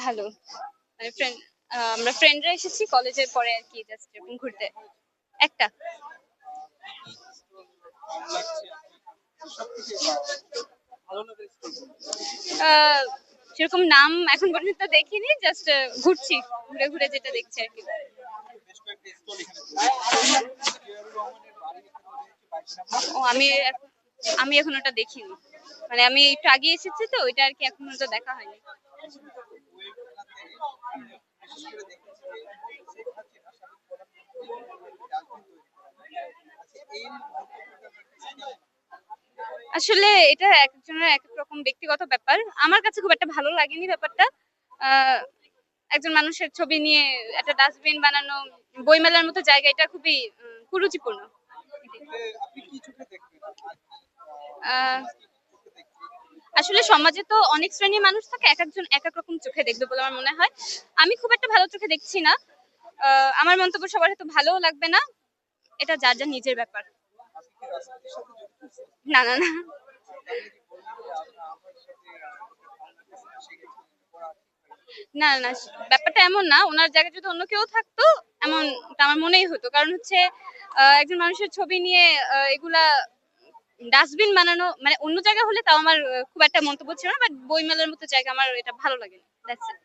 ভালো। মানে আমরা ফ্রেন্ডরা এসেছি কলেজের পরে আর কি জাস্ট এরকম ঘুরতে। একটা আহ, সেরকম নাম এখন পর্যন্ত দেখিনি, জাস্ট ঘুরছি, ঘুরে ঘুরে যেটা দেখছি আর কি। ও আমি এখন ওটা দেখিনি, মানে আমি একটু আগে এসেছি তো ওইটা আর কি এখন পর্যন্ত দেখা হয়নি। আসলে এটা এক একজনের এক এক রকম ব্যক্তিগত ব্যাপার, আমার কাছে খুব একটা ভালো লাগেনি ব্যাপারটা। আহ একজন মানুষের ছবি নিয়ে একটা ডাস্টবিন বানানো বইমেলার মতো জায়গা, এটা খুবই কুরুচিপূর্ণ। আহ আসলে সমাজে তো অনেক শ্রেণীর মানুষ থাকে, এক একজন এক এক রকম চোখে দেখবে বলে আমার মনে হয়। আমি খুব একটা ভালো চোখে দেখছি না। আমার মন্তব্য সবার হয়তো ভালোও লাগবে না, এটা যার যার নিজের ব্যাপার। না না না। না না, ব্যাপারটা এমন না, ওনার জায়গায় যদি অন্য কেউ থাকতো এমন আমার মনেই হতো। কারণ হচ্ছে একজন মানুষের ছবি নিয়ে এগুলা ডাস্টবিন বানানো, মানে অন্য জায়গা হলে তাও আমার খুব একটা মন্তব্য ছিল না, বাট বইমেলার মতো জায়গা আমার এটা ভালো লাগে না। That's it.